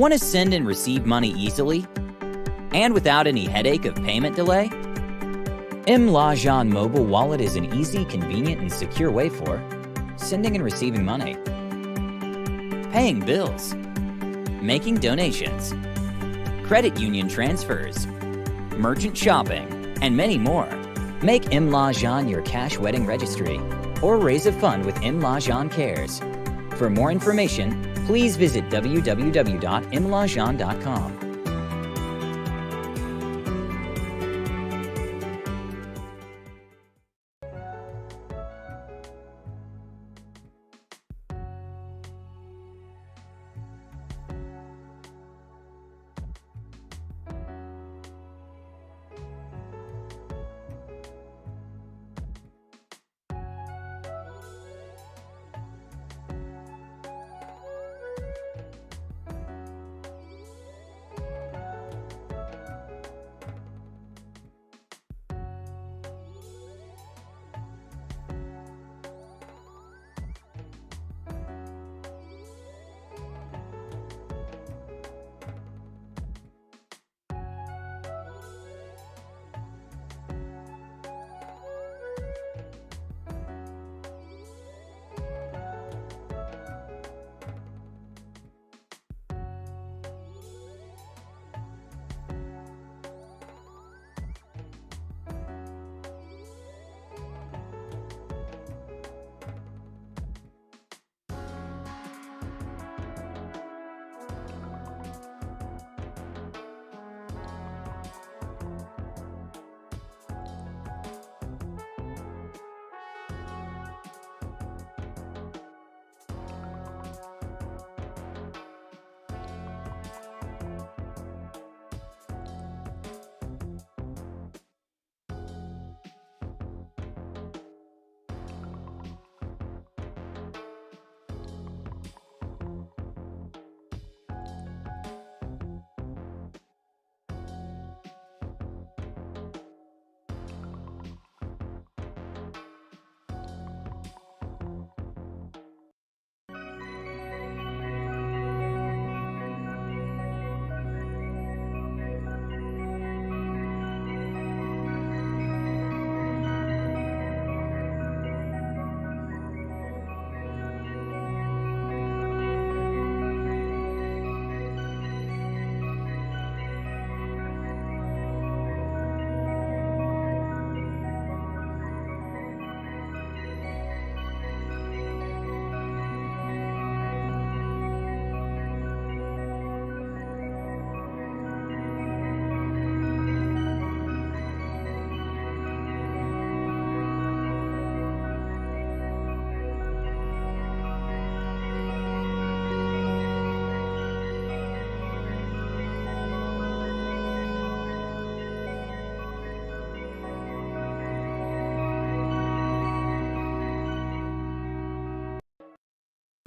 Want to send and receive money easily and without any headache of payment delay? L'Argent mobile wallet is an easy, convenient, and secure way for sending and receiving money, paying bills, making donations, credit union transfers, merchant shopping, and many more. Make L'Argent your cash wedding registry or raise a fund with L'Argent Cares. For more information, please visit www.mlargent.com.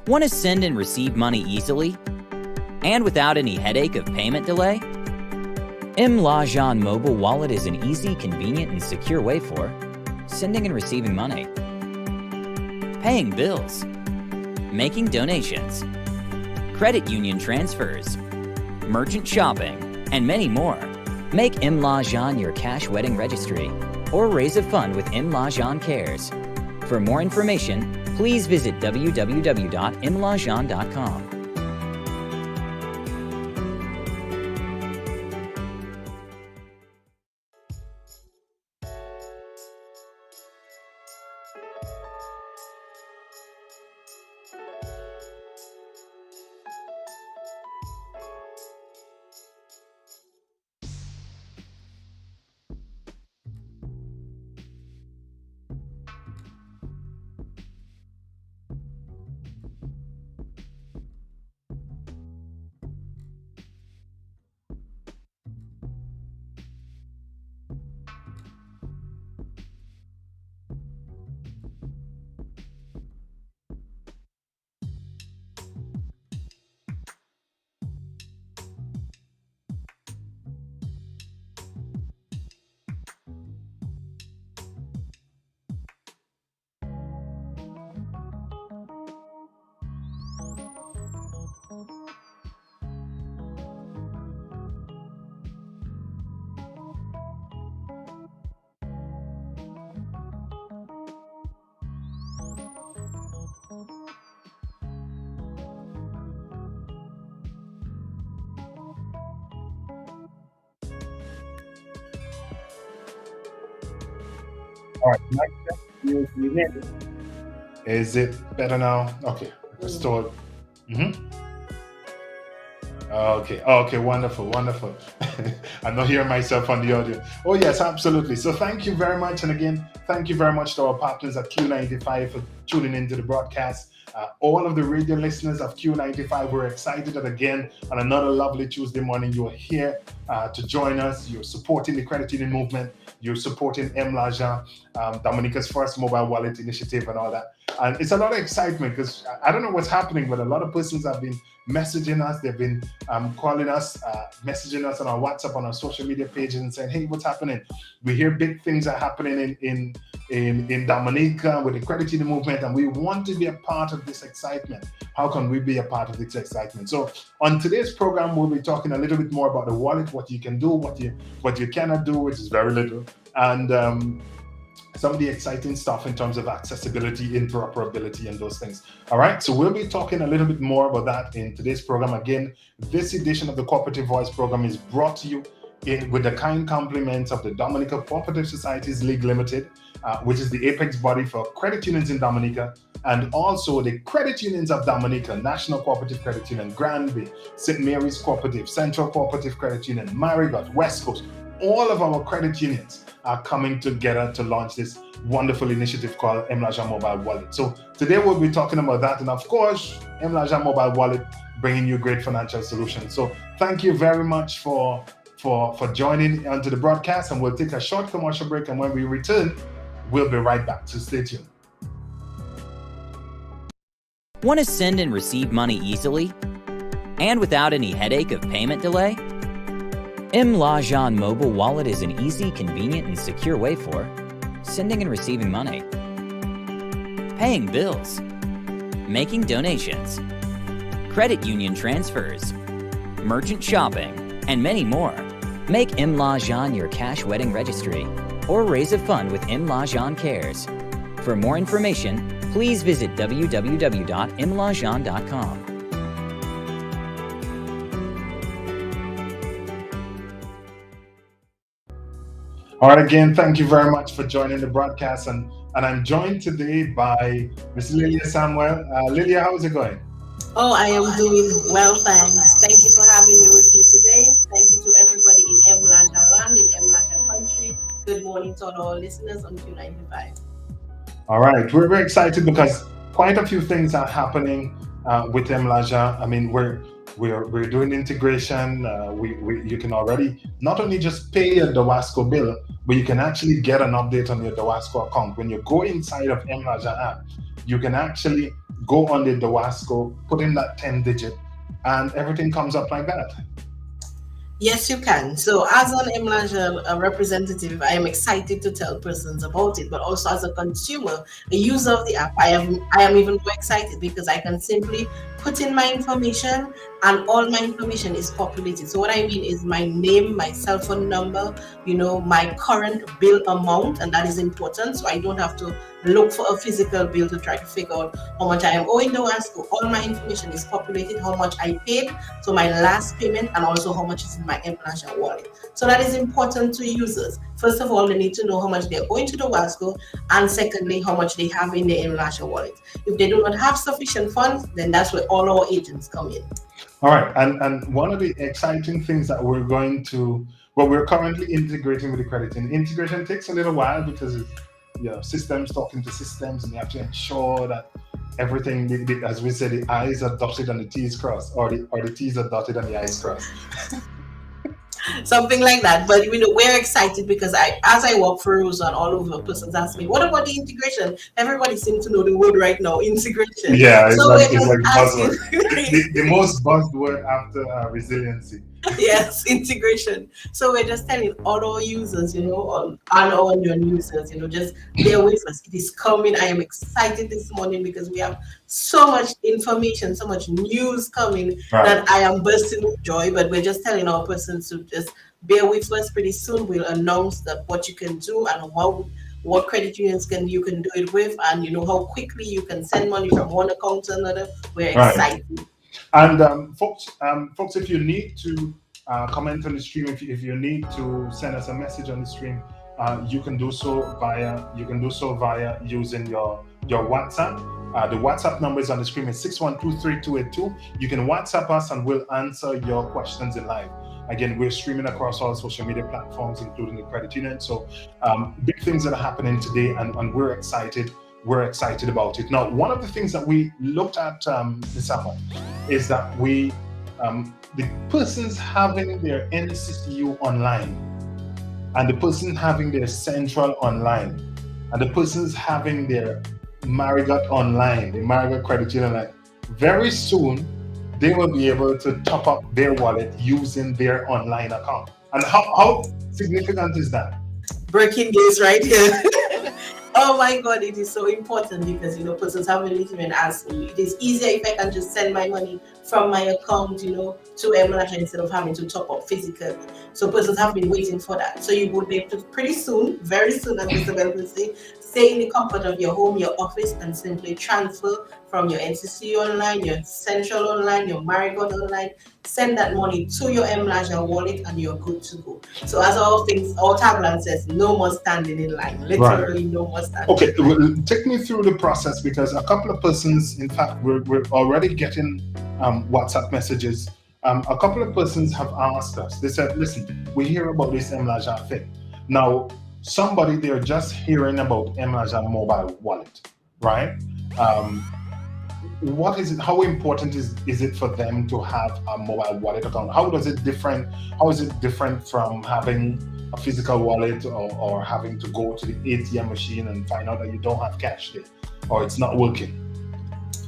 Want to send and receive money easily and without any headache of payment delay? Mlajan Mobile Wallet is an easy, convenient, and secure way for sending and receiving money, paying bills, making donations, credit union transfers, merchant shopping, and many more. Make Mlajan your cash wedding registry or raise a fund with Mlajan Cares. For more information, please visit www.mlajan.com. All right, mic check. You hear me? Is it better now? Okay, restored. hmm Okay. Okay. Wonderful. Wonderful. I'm not hearing myself on the audio. Oh yes, absolutely. So thank you very much, and again, thank you very much to our partners at Q95 for tuning into the broadcast. All of the radio listeners of Q95, we're excited that again on another lovely Tuesday morning you are here to join us. You're supporting the credit union movement. You're supporting Mlaja, Dominica's first mobile wallet initiative, and all that. And it's a lot of excitement because I don't know what's happening, but a lot of persons have been messaging us. They've been calling us, messaging us on our WhatsApp, on our social media pages, and saying, "Hey, what's happening? We hear big things are happening in Dominica with the credit union movement, and we want to be a part of this excitement. How can we be a part of this excitement?" So on today's program, we'll be talking a little bit more about the wallet, what you can do, what you cannot do, which is very little, and some of the exciting stuff in terms of accessibility, interoperability, and those things. All right, so we'll be talking a little bit more about that in today's program. Again, this edition of the Cooperative Voice program is brought to you with the kind compliments of the Dominica Cooperative Societies League Limited, which is the apex body for credit unions in Dominica, and also the Credit Unions of Dominica, National Cooperative Credit Union, Granby, St. Mary's Cooperative, Central Cooperative Credit Union, Marigot, West Coast. All of our credit unions are coming together to launch this wonderful initiative called Mlaja Mobile Wallet. So today we'll be talking about that, and of course, Mlaja Mobile Wallet bringing you great financial solutions. So thank you very much for joining onto the broadcast, and we'll take a short commercial break, and when we return, we'll be right back. So stay tuned. Want to send and receive money easily and without any headache of payment delay? Mlajan Mobile Wallet is an easy, convenient, and secure way for sending and receiving money, paying bills, making donations, credit union transfers, merchant shopping, and many more. Make Mlajan your cash wedding registry or raise a fund with Mlajan Cares. For more information, please visit www.mlajan.com. All right, again, thank you very much for joining the broadcast, and I'm joined today by Miss Lilia Samuel. Lilia, how's it going? Oh, I am doing well, thanks. Thank you for having me with you today. Thank you to everybody in Mlaja land, in Mlaja country. Good morning to all our listeners on Q95. All right, we're very excited because quite a few things are happening with Mlaja. I mean, we're doing integration. You can already not only just pay your Dawasco bill, but you can actually get an update on your Dawasco account. When you go inside of Mlaja app, you can actually go on the Wasco, put in that 10 digit, and everything comes up like that. Yes, you can. So, as an Emlaja representative, I am excited to tell persons about it. But also, as a consumer, a user of the app, I am even more excited because I can simply put in my information, and all my information is populated. So, what I mean is my name, my cell phone number, my current bill amount, and that is important. So, I don't have to look for a physical bill to try to figure out how much I am owing the Wasco. All my information is populated, how much I paid, so my last payment, and also how much is in my Emlaja wallet. So that is important to users. First of all, they need to know how much they're owing to the Wasco, and secondly, how much they have in their Emlaja wallet. If they do not have sufficient funds, then that's where all our agents come in. All right, and one of the exciting things that we're currently integrating with the credit. And integration takes a little while because systems talking to systems, and you have to ensure that everything, as we said, the I's are dotted and the T's crossed, or the T's are dotted and the I's crossed. Something like that. But we're excited because as I walk through and all over, persons ask me, what about the integration? Everybody seems to know the word right now, integration. Yeah, it's so like buzzword. the most buzzword after resiliency. Yes, integration. So we're just telling all our users, and our non-users, just bear with us. It is coming. I am excited this morning because we have so much information, so much news coming that I am bursting with joy. But we're just telling our persons to just bear with us. Pretty soon we'll announce that what you can do and what credit unions you can do it with, and how quickly you can send money from one account to another. We're excited. And folks, if you need to comment on the stream, if you need to send us a message on the stream, you can do so via using your WhatsApp. The WhatsApp number is on the screen. It's 6123282. You can WhatsApp us and we'll answer your questions in live. Again, we're streaming across all social media platforms, including the credit union. So big things that are happening today, and we're excited. We're excited about it. Now, one of the things that we looked at this summer is that the persons having their NCCU online, and the person having their Central online, and the persons having their Marigot online, the Marigot Credit Union online, very soon they will be able to top up their wallet using their online account. And how significant is that? Breaking news right here. Oh my God, it is so important because persons have been listening and asking me. It is easier if I can just send my money from my account, to Emlaja instead of having to top up physically. So persons have been waiting for that. So you will be able to pretty soon, very soon, as Mr. Bell will say, stay in the comfort of your home, your office, and simply transfer from your NCC online, your Central online, your Marigot online, send that money to your Emlaja wallet, and you're good to go. So as our tagline says, no more standing in line. Literally, no more standing. Okay, well, take me through the process, because a couple of persons, in fact, we're already getting WhatsApp messages. A couple of persons have asked us. They said, "Listen, we hear about this Emlaja thing. Now, somebody, they're just hearing about Emlaja mobile wallet, right? What is it? How important is it for them to have a mobile wallet account? How is it different from having a physical wallet, or having to go to the ATM machine and find out that you don't have cash there, or it's not working?"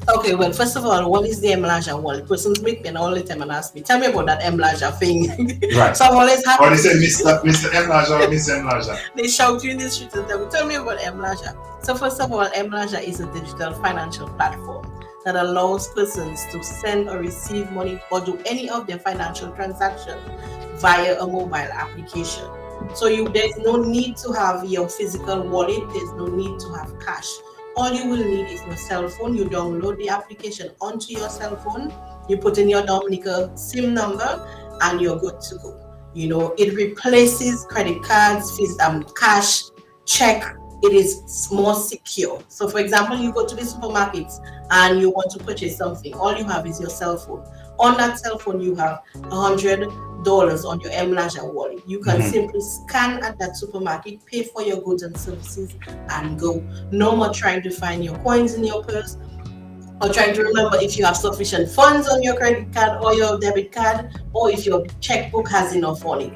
Okay, well, first of all, what is the Emlaja wallet? Persons meet me all the time and ask me, tell me about that Emlaja thing. Right. So I'm always happy. Or they say Mr. Emlaja or Miss Emlaja. They shout you in the street and tell me about Emlaja. So first of all, Emlaja is a digital financial platform that allows persons to send or receive money or do any of their financial transactions via a mobile application. So there's no need to have your physical wallet. There's no need to have cash. All you will need is your cell phone. You download the application onto your cell phone. You put in your Dominica SIM number, and you're good to go. It replaces credit cards, cash, check. It is more secure. So, for example, you go to the supermarkets and you want to purchase something. All you have is your cell phone. On that cell phone, you have $100 on your Emlaja wallet. You can simply scan at that supermarket, pay for your goods and services, and go. No more trying to find your coins in your purse, or trying to remember if you have sufficient funds on your credit card or your debit card, or if your checkbook has enough on it,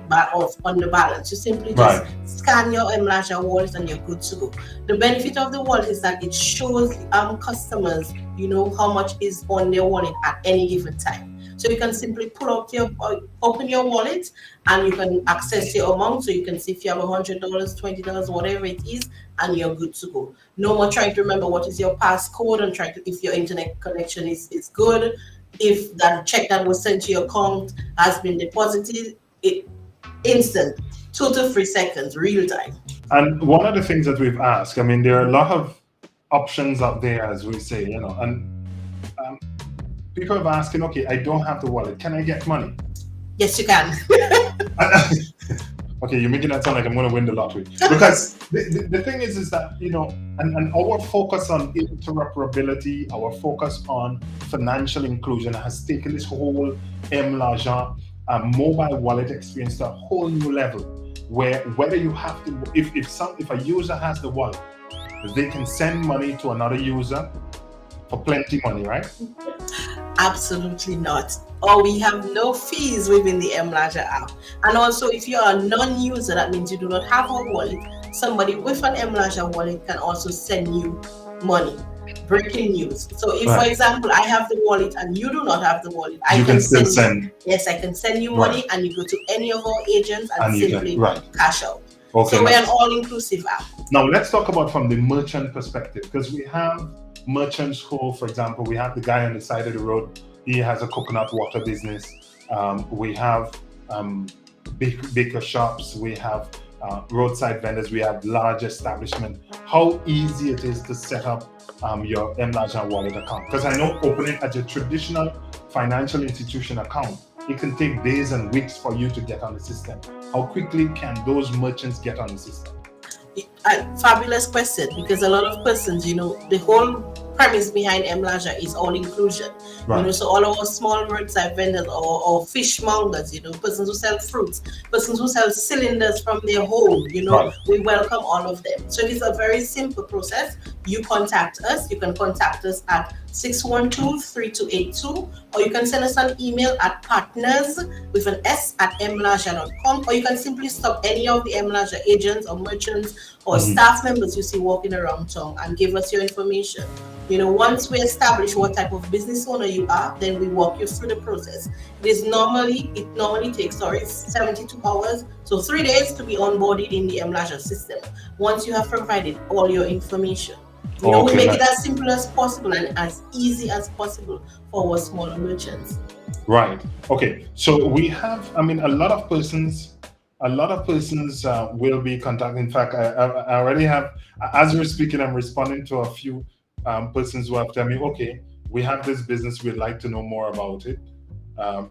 on the balance. You simply just scan your Emlaja wallet and you're good to go. The benefit of the wallet is that it shows customers how much is on their wallet at any given time. So you can simply open your wallet, and you can access your amount. So you can see if you have $100, $20, whatever it is, and you're good to go. No more trying to remember what is your passcode and if your internet connection is good, if that check that was sent to your account has been deposited. Instant, 2 to 3 seconds, real time. And one of the things that we've asked, I mean, there are a lot of options out there, as we say, and people have asking, okay, I don't have the wallet. Can I get money? Yes, you can. Okay, you're making that sound like I'm going to win the lottery. Because the thing is that, and our focus on interoperability, our focus on financial inclusion has taken this whole M-L'Argent mobile wallet experience to a whole new level, where whether you have to, if a user has the wallet, they can send money to another user for plenty money, right? Absolutely not. Or we have no fees within the M-Ledger app. And also, if you are a non-user, that means you do not have a wallet, somebody with an M-Ledger wallet can also send you money. Breaking news. So if, for example, I have the wallet and you do not have the wallet, I can still send. Yes, I can send you money, and you go to any of our agents and simply cash out. Okay, so we're an all-inclusive app. Now let's talk about from the merchant perspective, because we have merchants who, for example, we have the guy on the side of the road. He has a coconut water business. We have baker shops. We have roadside vendors. We have large establishments. How easy it is to set up your M-Ledger wallet account? Because I know opening at your traditional financial institution account, it can take days and weeks for you to get on the system. How quickly can those merchants get on the system? Fabulous question, because a lot of persons, the whole premise behind M-Ledger is all inclusion. So all our small roadside vendors or fishmongers, persons who sell fruits, persons who sell cylinders from their home, we welcome all of them. So it is a very simple process. You contact us. You can contact us at 612-3282, or you can send us an email at partners with an S at mledger.com, or you can simply stop any of the M-Ledger agents or merchants or staff members you see walking around town and give us your information. Once we establish what type of business owner you are, then we walk you through the process. It normally takes 72 hours, so 3 days to be onboarded in the M-Ledger system. Once you have provided all your information. We make it as simple as possible and as easy as possible for our smaller merchants. Right. Okay. So we have, a lot of persons will be contacting. In fact, I already have, as we're speaking, I'm responding to a few persons who have told me, okay, we have this business, we'd like to know more about it.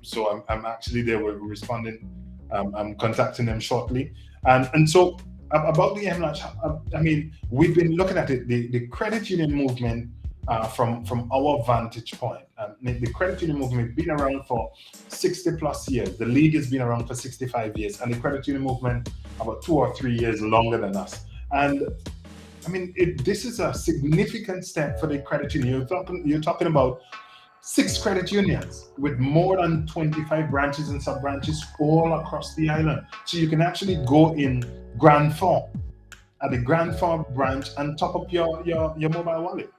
So I'm actually there, we're responding. I'm contacting them shortly. And so about the M-Ledger, we've been looking at it, the credit union movement from our vantage point. The credit union movement has been around for 60 plus years. The league has been around for 65 years, and the credit union movement about 2 or 3 years longer than us. And this is a significant step for the credit union. You're talking about 6 credit unions with more than 25 branches and sub-branches all across the island. So you can actually go in Grand Form at the Grand Form branch and top up your mobile wallet.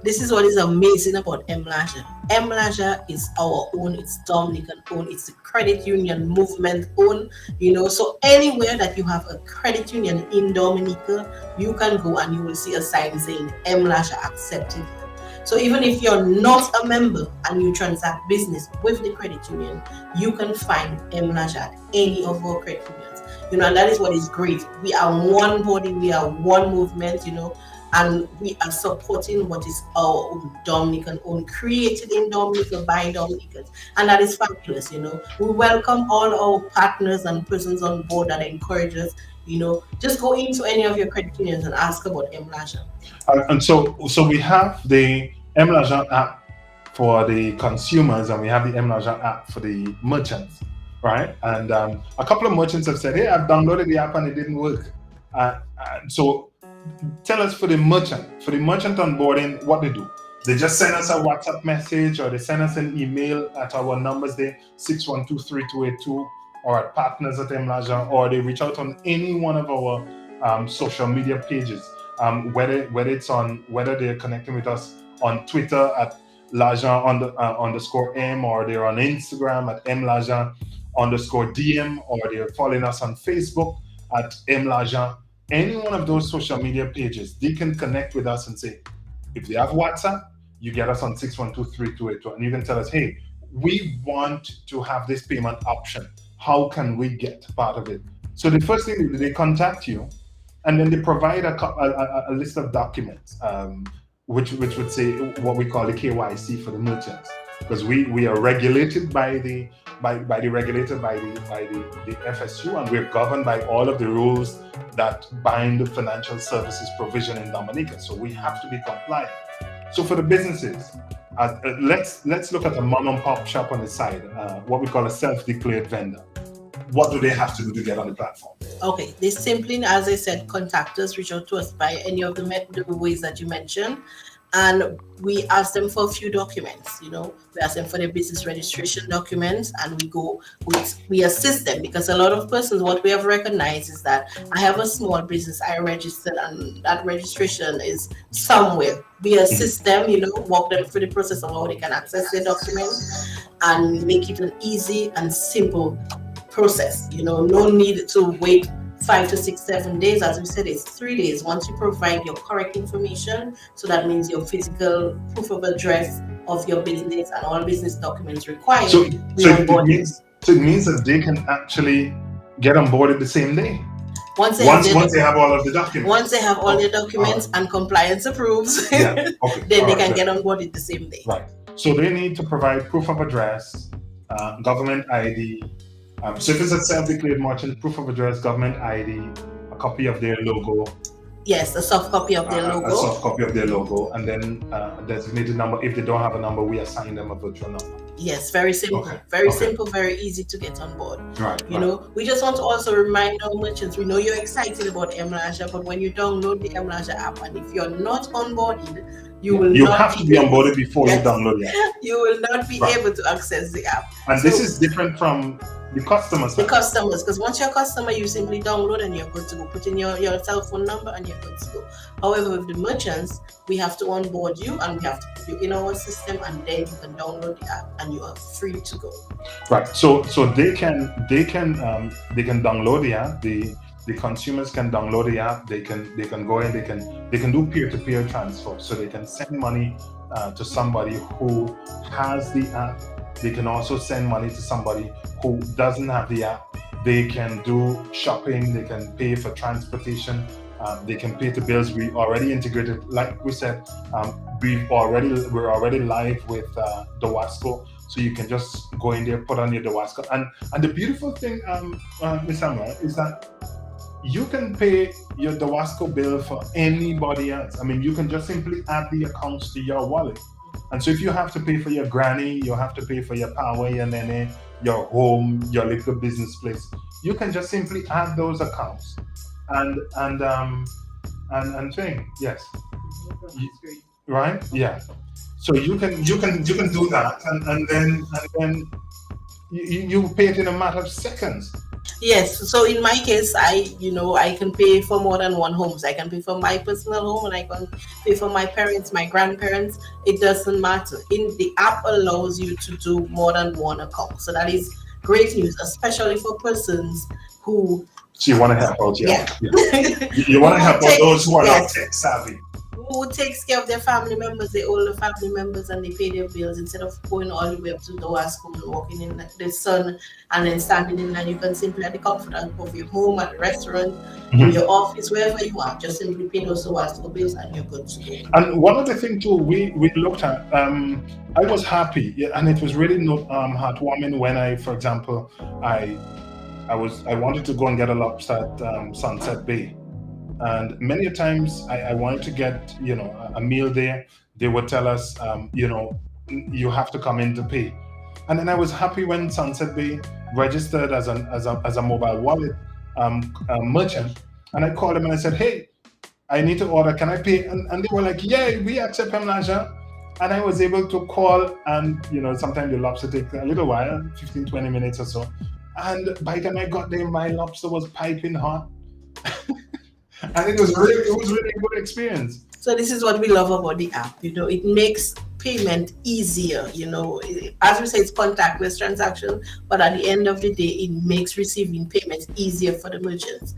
This is what is amazing about M-Ledger. M-Ledger is our own, it's Dominican own, it's the credit union movement own, so anywhere that you have a credit union in Dominica, you can go and you will see a sign saying M-Ledger accepted. So even if you're not a member and you transact business with the credit union, you can find M-Ledger at any of our credit unions. And that is what is great. We are one body, we are one movement, and we are supporting what is our own Dominican own, created in Dominica by Dominicans. And that is fabulous, We welcome all our partners and persons on board that encourage us, just go into any of your credit unions and ask about M-Ledger. And so we have the M-Ledger app for the consumers, and we have the M-Ledger app for the merchants, right? And a couple of merchants have said, hey, I've downloaded the app and it didn't work. So tell us, for the merchant onboarding, what they do. They just send us a WhatsApp message, or they send us an email at our numbers there, 612-3282, or at partners at M-Ledger, or they reach out on any one of our social media pages, whether they're connecting with us on Twitter at Lajan underscore M, or they're on Instagram at mlajan underscore DM, or they're following us on Facebook at mlajan. Any one of those social media pages, they can connect with us and say, if they have WhatsApp, you get us on 612-3282, and you can tell us, hey, we want to have this payment option. How can we get part of it? So the first thing, they contact you, and then they provide a list of documents, which would say what we call the KYC for the merchants, because we are regulated by the regulator by the FSU, and we're governed by all of the rules that bind the financial services provision in Dominica. So we have to be compliant. So for the businesses, let's look at a mom and pop shop on the side, what we call a self-declared vendor. What do they have to do to get on the platform? Okay, they simply, as I said, contact us, reach out to us by any of the ways that you mentioned, and we ask them for a few documents. We ask them for their business registration documents, and we assist them, because a lot of persons, what we have recognized is that I have a small business, I registered, and that registration is somewhere. We assist them, walk them through the process of how they can access their documents and make it an easy and simple process. No need to wait 5 to 6, 7 days. As we said, it's 3 days. Once you provide your correct information, so that means your physical proof of address of your business and all business documents required. So it means that they can actually get on board the same day. Once they have all of the documents. Once they have all their documents and compliance approves, then they can get on board the same day. Right. So they need to provide proof of address, government ID. So if it's a self-declared merchant, proof of address, government ID, a copy of their logo. Yes, a soft copy of their logo. A soft copy of their logo, and then a designated number. If they don't have a number, we assign them a virtual number. Yes, very simple. Simple, very easy to get on board. Right. We just want to also remind our merchants, we know you're excited about mLaja, but when you download the mLaja app, and if you're not onboarded, you have to be onboarded before you download the app. You will not be able to access the app. And this is different from the customers. The customers, because once you're a customer, you simply download and you're good to go. Put in your cell phone number and you're good to go. However, with the merchants, we have to onboard you and we have to put you in our system, and then you can download the app and you are free to go. Right. So they can download the app. The consumers can download the app. They can go in. They can do peer-to-peer transfer. So they can send money to somebody who has the app. They can also send money to somebody who doesn't have the app. They can do shopping. They can pay for transportation. They can pay the bills. We already integrated, like we said, we're already live with Dawasco. So you can just go in there, put on your Dawasco. And the beautiful thing, Ms. Amra, is that you can pay your Dawasco bill for anybody else. I mean, you can just simply add the accounts to your wallet. And so if you have to pay for your granny, you have to pay for your power, your nene, your home, your little business place, you can just simply add those accounts and thing. Yes. Right? Yeah. So you can do that, and then you pay it in a matter of seconds. Yes. So in my case, I can pay for more than one home. So I can pay for my personal home, and I can pay for my parents, my grandparents. It doesn't matter. The app allows you to do more than one account. So that is great news, especially for persons who. So you want to help out, yeah. You want to help out those who are not tech savvy. Who takes care of their family members, their older family members, and they pay their bills instead of going all the way up to Dawasco and walking in the sun and then standing in line. You can simply at the comfort of your home, at the restaurant, in your office, wherever you are, just simply pay those Dawasco bills and you're good to go. And one of the things too we looked at, I was happy, and it was really heartwarming when for example, I wanted to go and get a lobster at Sunset Bay. And many times I wanted to get, a meal there. They would tell us, you have to come in to pay. And then I was happy when Sunset Bay registered as a mobile wallet merchant. And I called them and I said, hey, I need to order. Can I pay? And they were like, yeah, we accept mLaja. And I was able to call, and sometimes the lobster takes a little while, 15, 20 minutes or so. And by the time I got there, my lobster was piping hot. And it was really a good experience. So this is what we love about the app. It makes payment easier. As we say, it's contactless transaction, but at the end of the day, it makes receiving payments easier for the merchants.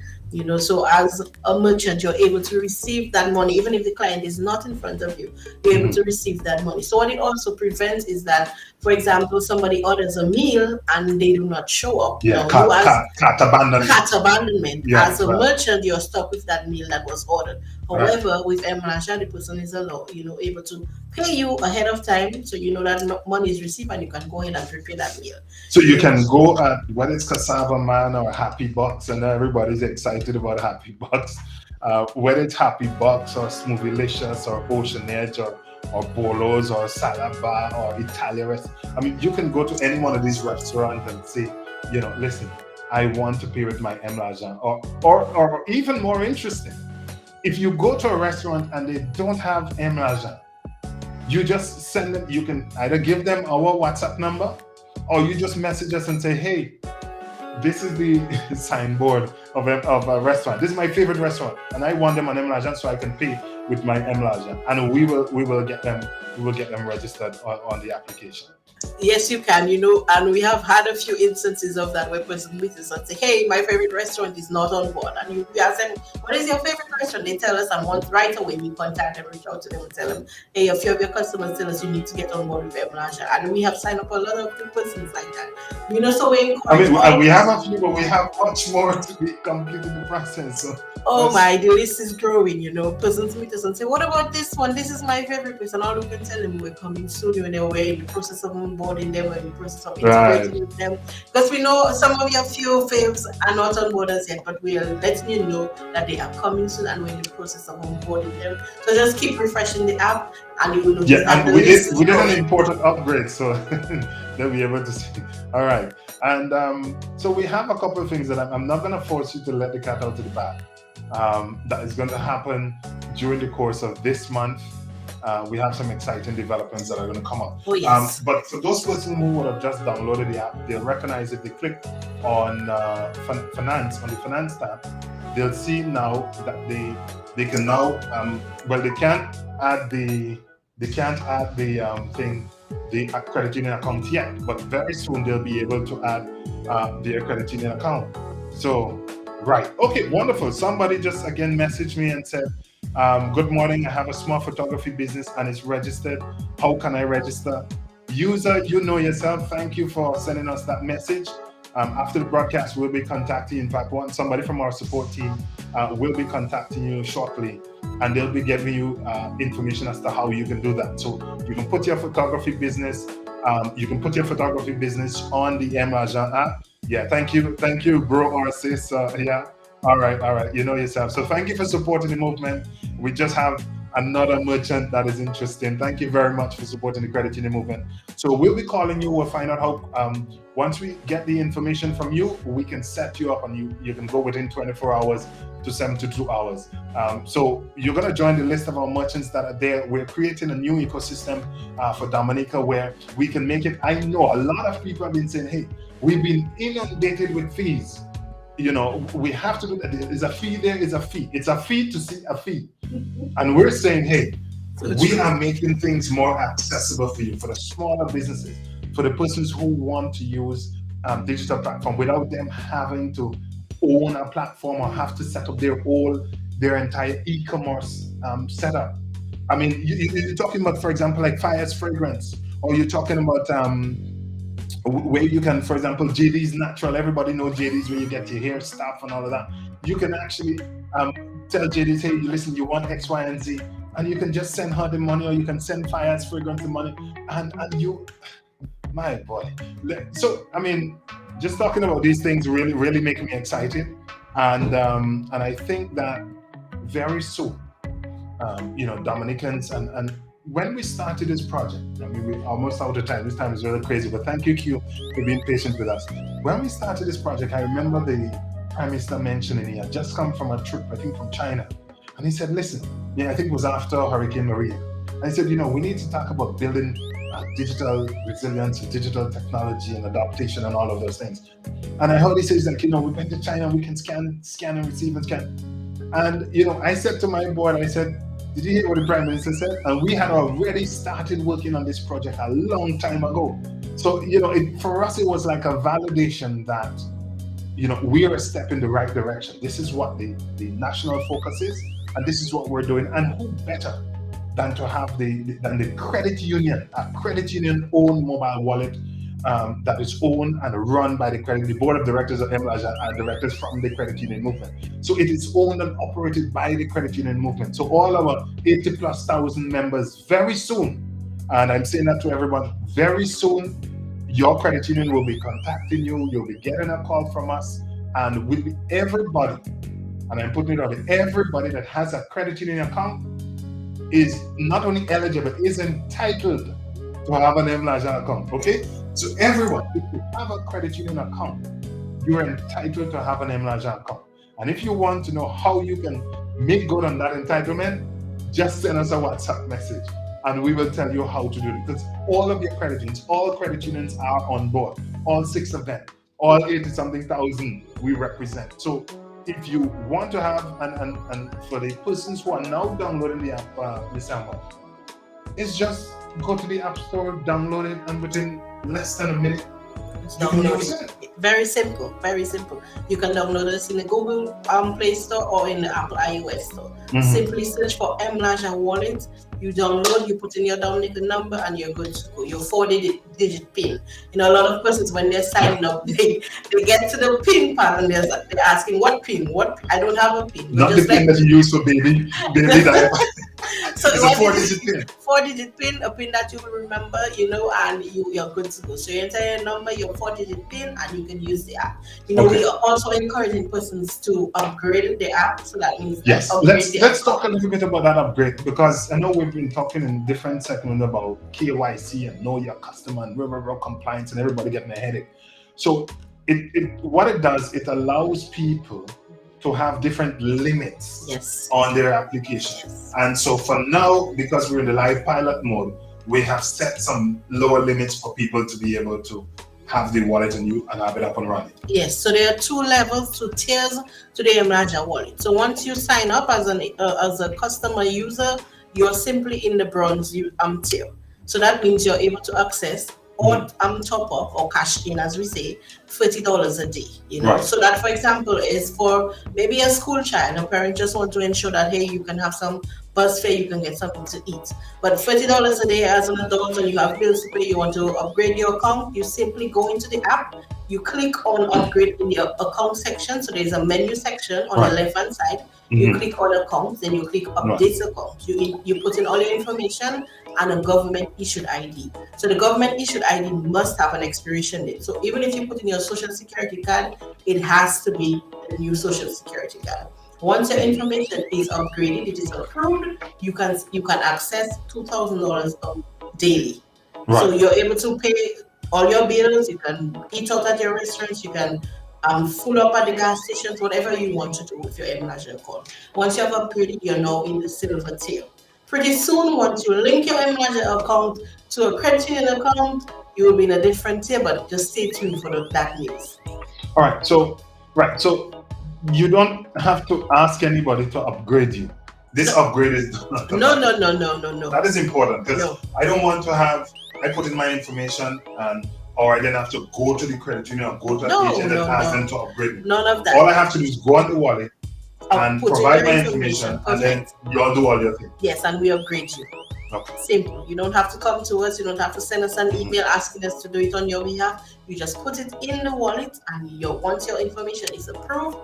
So as a merchant, you're able to receive that money, even if the client is not in front of you, you're able to receive that money. So what it also prevents is that, for example, somebody orders a meal and they do not show up. Yeah, You as cart abandonment. cart abandonment. Yeah, As a right. merchant, you're stuck with that meal that was ordered. However, with M-Lasha, the person is able to pay you ahead of time, so you know that money is received and you can go ahead and prepare that meal. So you can go at whether it's Cassava Man or Happy Bucks, and everybody's excited about Happy Bucks. Whether it's Happy Bucks or Smoothylicious or Ocean Edge or Bolos or Salad Bar or Italia Rest. I mean, you can go to any one of these restaurants and say, listen, I want to pay with my M-Lasha. Or even more interesting, if you go to a restaurant and they don't have M-Lasha, you just send them, you can either give them our WhatsApp number or you just message us and say, hey, this is the signboard of a restaurant. This is my favorite restaurant, and I want them on M-Lasha so I can pay with my M-Lasha, and we will get them registered on the application. Yes, you can, and we have had a few instances of that where person meets us and say, hey, my favorite restaurant is not on board. And you ask them, what is your favorite restaurant? They tell us, and once right away we contact them, reach out to them and tell them, hey, a few of your customers tell us you need to get on board with M-Lasha. And we have signed up a lot of persons like that. So we encourage. We have a few, but we have much more to be completing the process. So the list is growing, Persons meet us and say, what about this one? This is my favorite place. And all we can tell them, we're coming soon, we're in the process of onboarding them, we're in the process of integrating with them. Because we know some of your few faves are not on board as yet, but we are letting you know that they are coming soon and we're in the process of onboarding them. So just keep refreshing the app and you will notice that and we did an important upgrade, so they'll be able to see. All right. And so we have a couple of things that I'm not going to force you to let the cat out of the bag. That is going to happen during the course of this month. We have some exciting developments that are going to come up. Oh, yes. But for those persons who would have just downloaded the app, they'll recognize if they click on finance, on the finance tab, they'll see now that they can now they can't add the credit union account yet, but very soon they'll be able to add their credit union account. So right, okay, wonderful. Somebody just again messaged me and said, good morning, I have a small photography business and it's registered. How can I register? User, you know yourself. Thank you for sending us that message. After the broadcast, we'll be contacting you. In fact, somebody from our support team will be contacting you shortly, and they'll be giving you information as to how you can do that. So you can put your photography business, on the M-Lasha app. Yeah, thank you, bro or sis. Yeah. All right. You know yourself. So thank you for supporting the movement. We just have another merchant that is interesting. Thank you very much for supporting the credit union movement. So we'll be calling you. We'll find out how, once we get the information from you, we can set you up and you can go within 24 hours to 72 hours. So you're going to join the list of our merchants that are there. We're creating a new ecosystem for Dominica where we can make it. I know a lot of people have been saying, hey, we've been inundated with fees. We have to do that. There's a fee, there is a fee. It's a fee to see a fee. And we're saying, hey, we are making things more accessible for you, for the smaller businesses, for the persons who want to use digital platform without them having to own a platform or have to set up their entire e-commerce setup. I mean, you're talking about, for example, like Fire's Fragrance, or you're talking about where you can, for example, JD's Natural. Everybody knows JD's where you get your hair stuff and all of that. You can actually tell JD's, hey, listen, you want X, Y, and Z, and you can just send her the money, or you can send Fire's Fragrance the money, and you, my boy. So, I mean, just talking about these things really make me excited, and I think that very soon, Dominicans and when we started this project, I mean, we're almost out of time. This time is really crazy, but thank you, Q, for being patient with us. When we started this project, I remember the Prime Minister mentioning he had just come from a trip, I think from China. And he said, listen, I think it was after Hurricane Maria. And he said, we need to talk about building digital resilience, digital technology and adaptation and all of those things. And I heard he says, like, we went to China, we can scan and receive and scan. And, I said to my board, I said, Did you hear what the Prime Minister said? And we had already started working on this project a long time ago. So, for us, it was like a validation that, we are a step in the right direction. This is what the national focus is, and this is what we're doing. And who better than to have the credit union, a credit union owned mobile wallet that is owned and run by the board of directors of MLAJA are directors from the credit union movement. So it is owned and operated by the credit union movement. So all our 80,000+ members, very soon, and I'm saying that to everyone, very soon, your credit union will be contacting you, you'll be getting a call from us, and will be everybody, and I'm putting it out there, everybody that has a credit union account is not only eligible, is entitled to have an MLAJA account, okay? So everyone, if you have a credit union account, you're entitled to have an MLAJA account. And if you want to know how you can make good on that entitlement, just send us a WhatsApp message and we will tell you how to do it. Because all of your credit unions, all credit unions are on board, all 6 of them, all 80-something thousand we represent. So if you want to have, and for the persons who are now downloading the app, Miss Amber, it's just go to the App Store, download it, and within less than a minute, you can use it. Very simple, very simple. You can download this in the Google Play Store or in the Apple iOS Store. Simply search for MLAJA Wallet. You download, you put in your Dominican number, and you're good to go. Your 4-digit PIN. A lot of persons, when they're signing up, they get to the PIN part and they're asking, what PIN? I don't have a PIN. Not the PIN that you use for baby diaper. So it's a 4-digit PIN. 4-digit PIN, a PIN that you will remember, and you're good to go. So you enter your number, your 4-digit PIN, and you can use the app. We are also encouraging persons to upgrade the app. So that means let's talk a little bit about that upgrade, because I know we've been talking in different segments about KYC and know your customer and compliance and everybody getting a headache. So what it does, it allows people to have different limits on their application. And so for now, because we're in the live pilot mode, we have set some lower limits for people to be able to have the wallet and have it up and running. Yes, so there are 2 levels, 2 tiers to the MLAJA wallet. So once you sign up as a customer user, you're simply in the bronze tier. So that means you're able to access or top up or cash in, as we say, $30 a day. Right. So that, for example, is for maybe a school child. A parent just want to ensure that, hey, you can have some bus fare, you can get something to eat. But $30 a day as an adult, and you have bills to pay, you want to upgrade your account, you simply go into the app, you click on upgrade in the account section. So there's a menu section on the left hand side. You click on accounts, then you click update account. You put in all your information and a government issued ID. So the government issued ID must have an expiration date. So even if you put in your social security card, it has to be the new social security card. Once your information is upgraded, it is approved, you can access $2,000 daily. Right. So you're able to pay all your bills, you can eat out at your restaurants, you can full up at the gas stations, whatever you want to do with your MLAJA account. Once you have upgraded, you're now in the silver tier. Pretty soon, once you link your MLAJA account to a credit union account, you will be in a different tier, but just stay tuned for that news. All right, so you don't have to ask anybody to upgrade you. This upgrade is no. That is important, because I don't want to have, I put in my information or I then have to go to the credit union or go to an agent and ask them to upgrade me. None of that. All I have to do is go on the wallet and provide my information, and then you'll do all your things. Yes, and we upgrade you. Okay. Simple. You don't have to come to us. You don't have to send us an email asking us to do it on your behalf. You just put it in the wallet, and once your information is approved,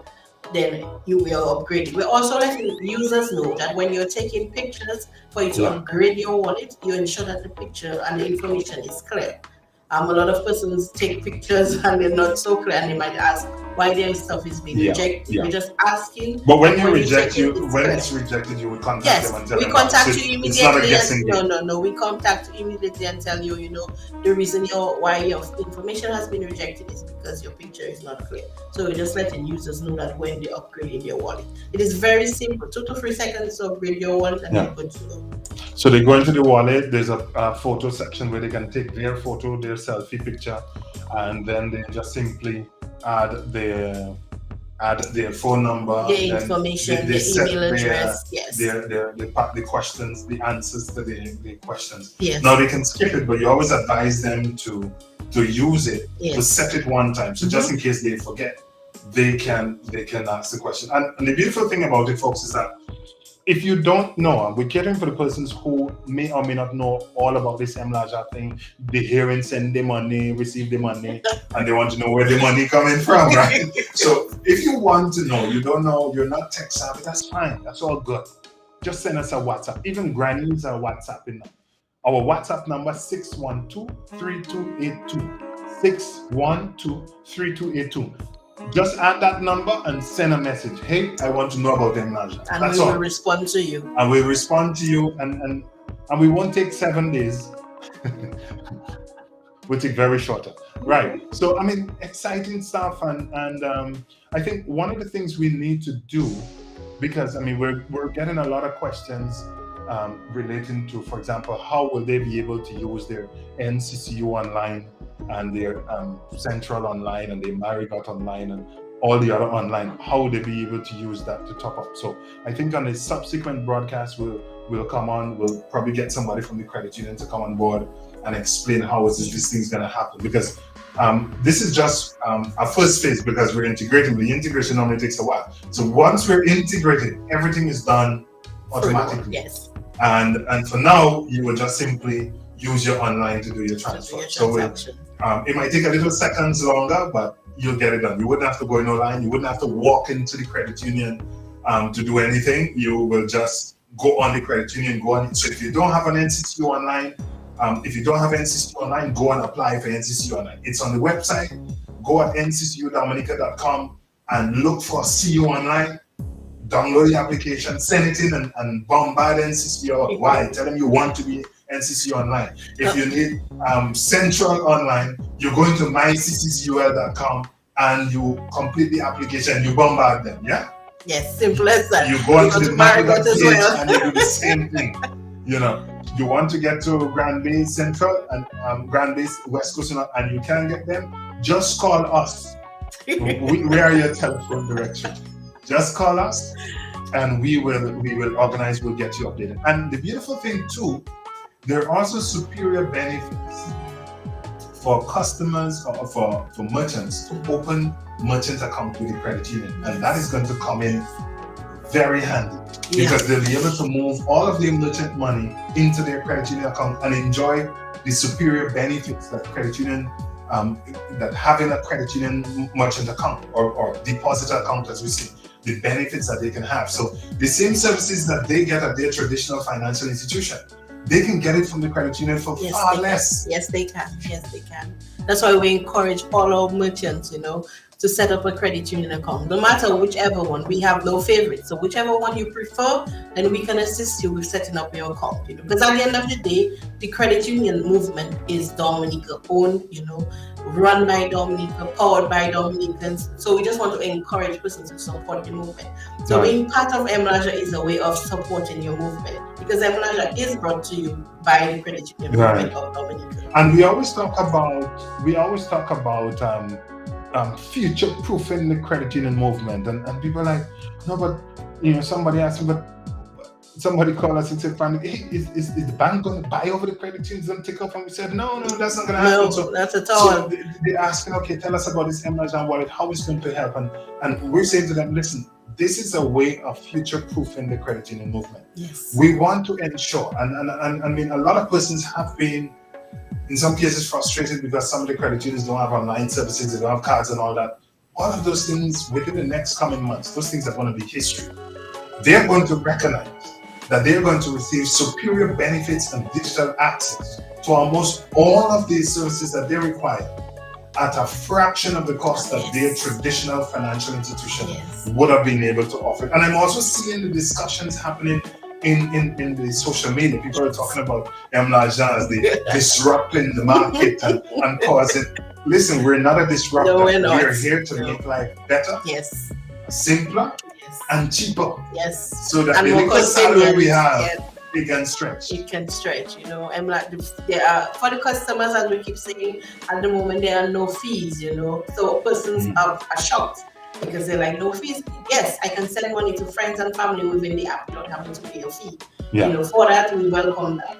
then you will upgrade it. We're also letting users know that when you're taking pictures for you to upgrade your wallet, you ensure that the picture and the information is clear. A lot of persons take pictures and they're not so clear, and they might ask why their stuff is being rejected. We're just asking. But when it's rejected, you will contact them and tell them. We contact you immediately. It's not a guessing game. No. We contact you immediately and tell you, the reason why your information has been rejected is because your picture is not clear. So we're just letting users know that when they upgrade your wallet. It is very simple. 2 to 3 seconds to upgrade your wallet, and you're good to go. So they go into the wallet, there's a photo section where they can take their photo, their selfie picture, and then they just simply add their add their phone number, Their then information, they their set email address. Yes. the questions, the answers to the questions. Yes. Now they can skip it, but you always advise them to use it, Yes. to set it one time. So just in case they forget, they can ask the question. And the beautiful thing about it, folks, is that if you don't know, and we're catering for the persons who may or may not know all about this MLAJA thing, they hear and send the money, receive the money, and they want to know where the money coming from, right? So if you want to know, you don't know, you're not tech savvy, that's fine. That's all good. Just send us a WhatsApp. Even grannies are WhatsApping now. Our WhatsApp number 612-3282. 612-3282. Just add that number and send a message. Hey, I want to know about MLAJA. And that's we all. will respond to you. And we'll respond to you, and we won't take 7 days. We'll take very shorter. Right. So I mean, exciting stuff, and I think one of the things we need to do, because I mean we're getting a lot of questions relating to, for example, how will they be able to use their NCCU online and their Central online and their Marigot online and all the other online, how will they be able to use that to top up? So I think on a subsequent broadcast, we'll come on, we'll probably get somebody from the credit union to come on board and explain how this thing's going to happen, because this is just our first phase, because we're integrating. The integration normally takes a while. So once we're integrated, everything is done automatically. Yes. And for now, you will just simply use your online to do your transfer. So it might take a little seconds longer, but you'll get it done. You wouldn't have to go in online. You wouldn't have to walk into the credit union to do anything. You will just go on the credit union, go on. So if you don't have an NCCU online, go and apply for NCCU online. It's on the website. Go at nccudominica.com and look for CU online. Download the application, send it in, and bombard NCCU. Why? Tell them you want to be NCCU online. If you need Central online, you go into myccul.com and you complete the application. You bombard them. Yeah. Yes, simple as that. You go into the Marigot page and you do the same thing. You know, you want to get to Grand Bay Central and Grand Bay West Coast, and you can't get them. Just call us. We are your telephone direction. Just call us, and we will organize. We'll get you updated. And the beautiful thing too, there are also superior benefits for customers or for merchants to open merchant account with the credit union, and that is going to come in very handy, because they'll be able to move all of their merchant money into their credit union account and enjoy the superior benefits that credit union. That having a credit union merchant account or deposit account, as we say, the benefits that they can have. So the same services that they get at their traditional financial institution, they can get it from the credit union for far less. Yes, they can. Yes, they can. That's why we encourage all our merchants, to set up a credit union account. No matter whichever one, we have no favorites. So whichever one you prefer, then we can assist you with setting up your account. Because at the end of the day, the credit union movement is Dominica owned, run by Dominica, powered by Dominicans. So we just want to encourage persons to support the movement. So being part of MLAJA is a way of supporting your movement, because MLAJA is brought to you by the credit union movement of Dominica. And we always talk about future-proofing the credit union movement, and people are like, no, but somebody asked me, but somebody called us and said, hey, is the bank going to buy over the credit unions and take off? And we said, no, that's not going to happen. No, not at all. So they're asking, okay, tell us about this MLAJA wallet, how it's going to help, and we're saying to them, listen, this is a way of future-proofing the credit union movement. Yes. We want to ensure, and I mean, a lot of persons have been, in some cases, frustrated because some of the credit unions don't have online services, they don't have cards and all that. All of those things within the next coming months, those things are going to be history. They're going to recognize that they're going to receive superior benefits and digital access to almost all of these services that they require at a fraction of the cost that their traditional financial institution would have been able to offer. And I'm also seeing the discussions happening in the social media. People are talking about MLAJA as the disrupting the market and causing. Listen, we're not a disruptor. No, we're not. We're here to make life better, simpler, and cheaper. Yes. So that the little salary we have, it can stretch. It can stretch, there are, for the customers, as we keep saying, at the moment there are no fees, so persons are shocked because they're like, no fees. Yes, I can send money to friends and family within the app. You don't have to pay a fee. Yeah. For that, we welcome that.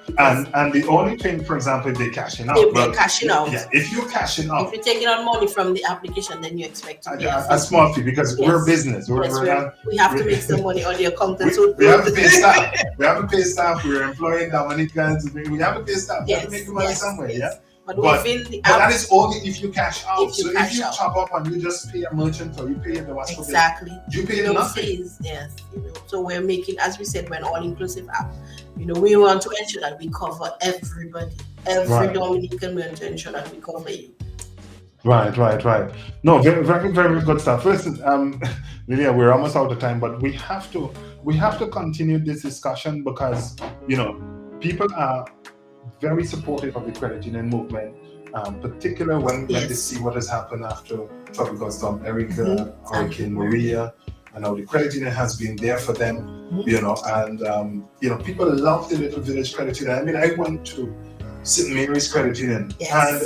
And the only thing, for example, if they're cashing out. If they're cashing out. Yeah, if you're cashing out. If you're taking out money from the application, then you expect to pay a small fee, because we're business. We have to make some money on the accountants. We have to pay staff. We have to pay staff. We're employing Dominicans. We have to pay staff. We have to make the money somewhere, yeah? But within the app, that is only if you cash out. If you top up and you just pay a merchant or you pay the WhatsApp exactly, you pay nothing. Fees, yes, So we're making, as we said, we're an all-inclusive app. We want to ensure that we cover everybody. Every Dominican, we want to ensure that we cover you. Right. No, very, very, very good stuff. Listen, Lilia, we're almost out of time, but we have to continue this discussion because people are very supportive of the credit union movement, particularly when they see what has happened after Tropical Storm Erica, Hurricane Maria, and how the credit union has been there for them, and people love the little village credit union. I mean, I went to St. Mary's Credit Union, and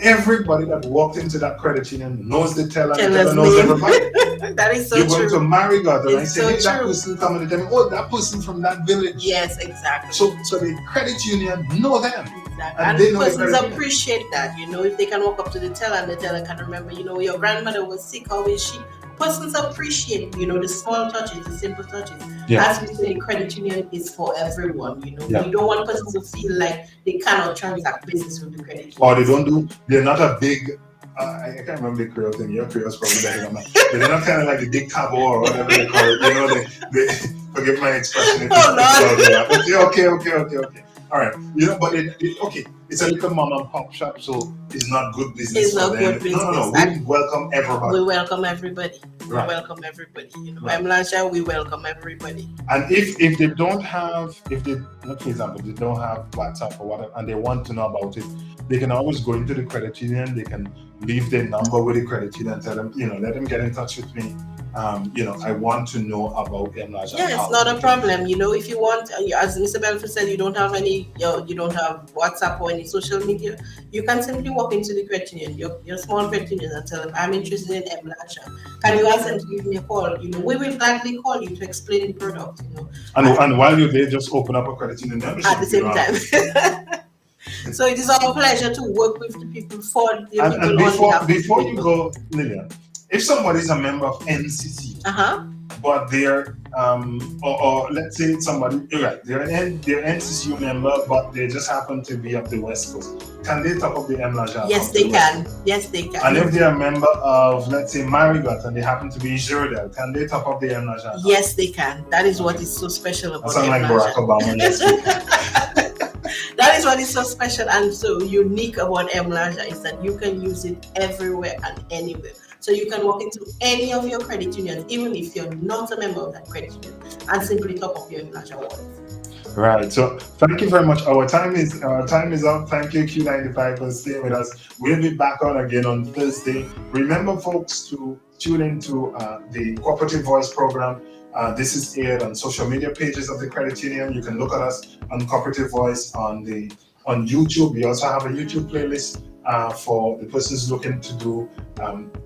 everybody that walked into that credit union knows the teller, and the teller knows everybody. That is so true. You go to Marigot and I say, so hey, that person coming to tell me, oh, that person from that village. Yes, exactly. So the credit union know them. Exactly. And they know persons appreciate that, if they can walk up to the teller and the teller can remember, your grandmother was sick, how is she? Persons appreciate, the small touches, the simple touches. As we say, credit union is for everyone, You don't want persons to feel like they cannot transact business with the credit union. Or they're not a big, I can't remember the Creole thing. Your Creole's probably better than mine. But they're not kind of like the big cabo or whatever they call it. They forgive my expression. Okay. All right, but it's a little mom and pop shop, so it's not good business. It's not good business. No. We welcome everybody. We welcome everybody. Mlasha, we welcome everybody. And if they don't have, for example, they don't have WhatsApp or whatever, and they want to know about it, they can always go into the credit union. They can leave their number with the credit union and tell them, let them get in touch with me. I want to know about Mlasha. Yes, not a problem. If you want, as Mr. Belford said, you don't have WhatsApp or any social media, you can simply walk into the credit union, your small credit union, and tell them, I'm interested in Mlasha. Can you ask them to give me a call? We will gladly call you to explain the product. And while you're there, just open up a credit union membership at the same time. So it is our pleasure to work with the people for the people. And before you go, Lillian, if somebody is a member of NCC, but they're or let's say somebody, they're an NCCU member, but they just happen to be up the West Coast, can they top up the Mlasha? Yes, they can. Yes, they can. And if they're a member of, let's say, Marigot, and they happen to be Jordan, can they top up the Mlasha? Yes, they can. That is what is so special about Mlasha. Like Barack Obama next week. That is what is so special and so unique about Mlasha, is that you can use it everywhere and anywhere. So you can walk into any of your credit unions, even if you're not a member of that credit union, and simply top up your Mlasha wallet. Right. So thank you very much. Our time is up. Thank you, Q95, for staying with us. We'll be back on again on Thursday. Remember, folks, to tune into the Cooperative Voice program. This is aired on social media pages of the credit union. You can look at us on Cooperative Voice on YouTube. We also have a YouTube playlist for the persons looking to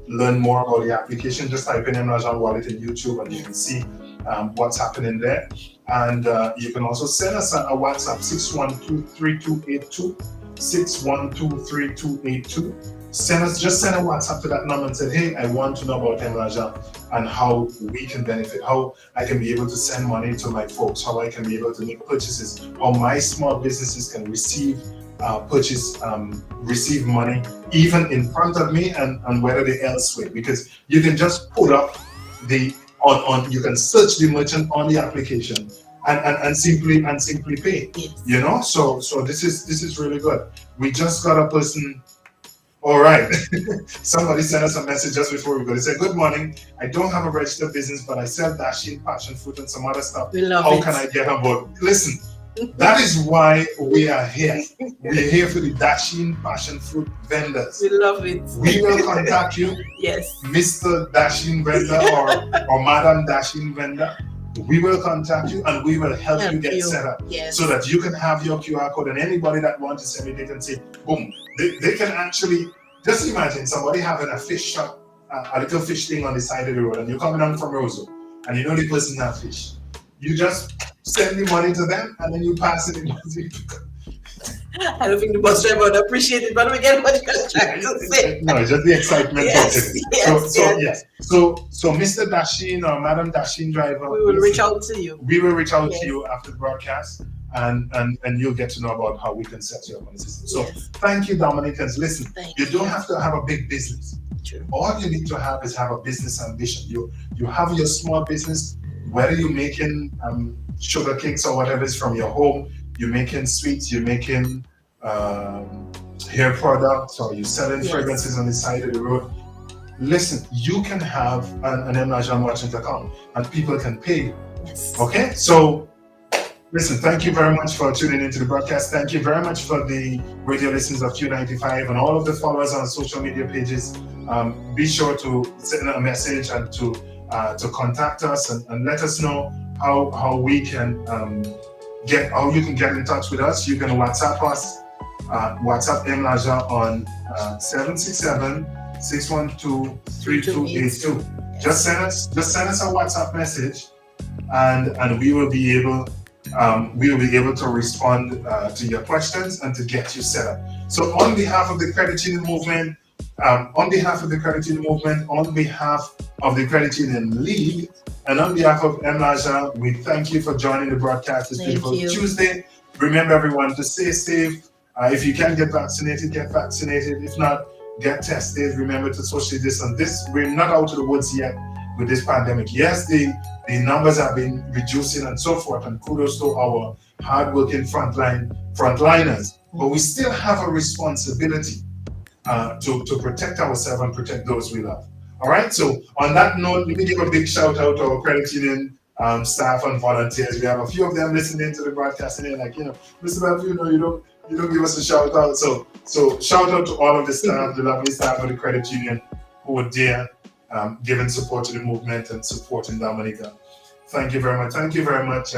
learn more about the application. Just type in Mlasha Wallet in YouTube and you can see what's happening there. And you can also send us a WhatsApp, 612-3282, 612-3282. Send a WhatsApp to that number and say, hey, I want to know about Mlasha and how we can benefit, how I can be able to send money to my folks, how I can be able to make purchases, how my small businesses can receive money even in front of me and whether they elsewhere, because you can just put up you can search the merchant on the application and simply pay. Yes. So this is really good. We just got a person. All right. Somebody sent us a message just before we go. They said, good morning. I don't have a registered business, but I sell dasheen, passion fruit, and some other stuff. How can I get on board? Listen, that is why we are here. We're here for the dasheen, passion fruit vendors. We love it. We will contact you. Yes. Mr. Dasheen vendor or Madam Dasheen vendor. We will contact you and we will help you get set up. Yes. So that you can have your QR code, and anybody that wants to send me, they can say, boom. They can actually, just imagine somebody having a fish shop a little fish thing on the side of the road, and you're coming down from Roseau, and you know the person that fish. You just send the money to them, and then you pass it. I don't think the bus driver would appreciate it, but we get what you're trying to say. No, it's just the excitement Yes, of it. yes, yes. So Mr. Dashin or Madam Dashin driver, We will reach out to you. We will reach out to you after the broadcast, and you'll get to know about how we can set you up on the system. So thank you, Dominicans. Listen, you don't have to have a big business. True. All you need to have is have a business ambition. You have your small business, whether you're making sugar cakes or whatever is from your home, you're making sweets, you're making hair products, or you're selling fragrances on the side of the road. Listen, you can have an M. Lajan merchant account and people can pay you. Yes. Okay? So, listen, thank you very much for tuning into the broadcast. Thank you very much for the radio listeners of Q95 and all of the followers on social media pages. Be sure to send a message and to contact us and let us know how we can how you can get in touch with us. You can WhatsApp us, WhatsApp M. Lajan on 767-612-3282. Just send us a WhatsApp message, and we will be able to respond to your questions and to get you set up. So on behalf of the Credit Union Movement, on behalf of the Credit Union League, and on behalf of M. Lajan, we thank you for joining the broadcast this beautiful Tuesday. Remember, everyone, to stay safe. If you can get vaccinated, get vaccinated. If not, get tested. Remember to socially distance. We're not out of the woods yet with this pandemic. Yes, the numbers have been reducing and so forth, and kudos to our hardworking frontliners. But we still have a responsibility to protect ourselves and protect those we love. All right. So on that note, let me give a big shout out to our credit union staff and volunteers. We have a few of them listening to the broadcast, and they're like, Mr. Belfield, you don't give us a shout out. So shout out to all of the staff, the lovely staff of the credit union who are there, giving support to the movement and supporting Dominica. Thank you very much. Thank you very much,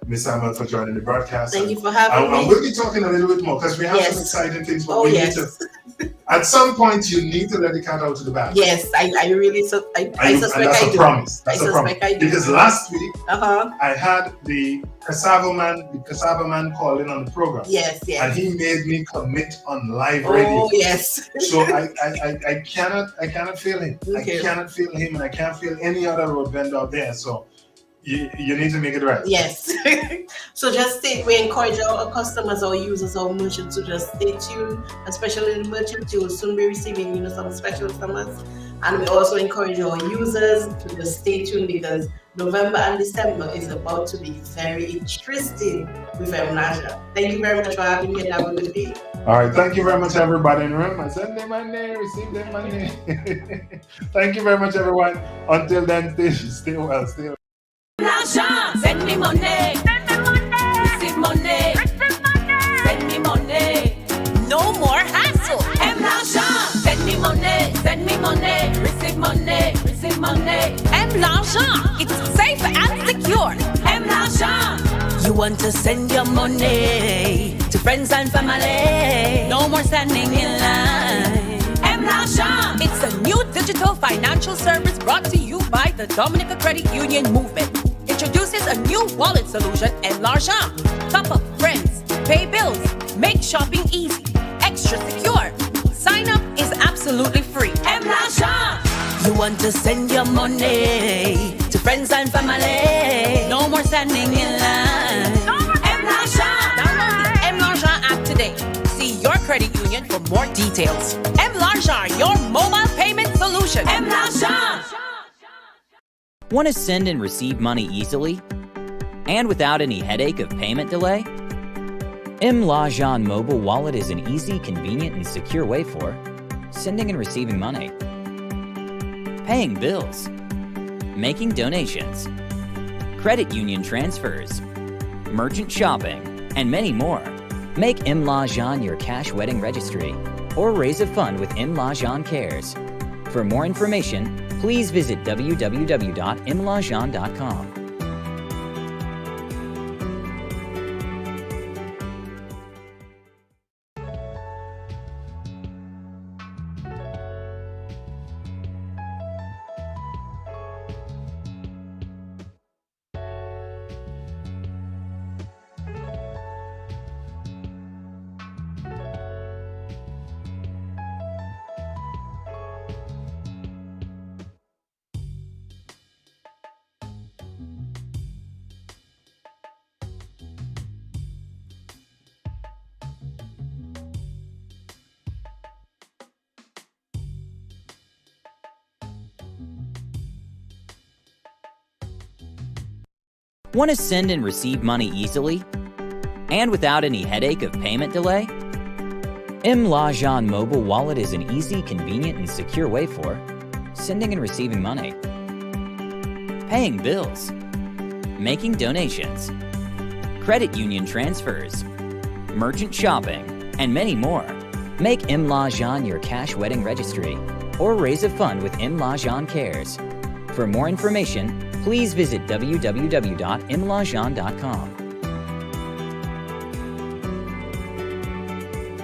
Ms. Samuel, for joining the broadcast. Thank you for having me. And we'll be talking a little bit more because we have some exciting things. But need to. At some point, you need to let the cat out of the bag. Yes, I really suspect I do. That's a promise. That's a promise. Because last week, I had the cassava man call in on the program. Yes. And he made me commit on live radio. Oh, yes. So I cannot fail him. Okay. I cannot fail him, and I can't fail any other road vendor out there. So you need to make it right. Yes. So we encourage our customers, our users, our merchants to just stay tuned, especially the merchants. You will soon be receiving some special summers. And we also encourage our users to just stay tuned, because November and December is about to be very interesting with M. Lajan. Thank you very much for having me, and have a good day. All right, thank you very much, everybody in the room. I send them money, receive them money. Thank you very much, everyone. Until then, stay well. Lajan, send me money. Receive money. Send me money. No more hassle. M. Lajan, send me money. Receive money. M. Lajan, it's safe and secure. M. Lajan, you want to send your money to friends and family. No more standing in line. M. Lajan, it's a new digital financial service brought to you by the Dominica Credit Union Movement. Introduces a new wallet solution, M. Lajan. Top up friends, pay bills, make shopping easy, extra secure. Sign up is absolutely free. M. Lajan, you want to send your money to friends and family. No more standing in line. M. Lajan, download the M. Lajan app today. See your credit union for more details. M. Lajan, your mobile payment solution. M. Lajan. Want to send and receive money easily and without any headache of payment delay? M. Lajan Mobile Wallet is an easy, convenient, and secure way for sending and receiving money, paying bills, making donations, credit union transfers, merchant shopping, and many more. Make M. Lajan your cash wedding registry or raise a fund with M. Lajan Cares. For more information, please visit www.mlajan.com. Want to send and receive money easily and without any headache of payment delay? L'Argent mobile wallet is an easy, convenient, and secure way for sending and receiving money, paying bills, making donations, credit union transfers, merchant shopping, and many more. Make L'Argent your cash wedding registry or raise a fund with L'Argent Cares. For more information, please visit www.mlargent.com.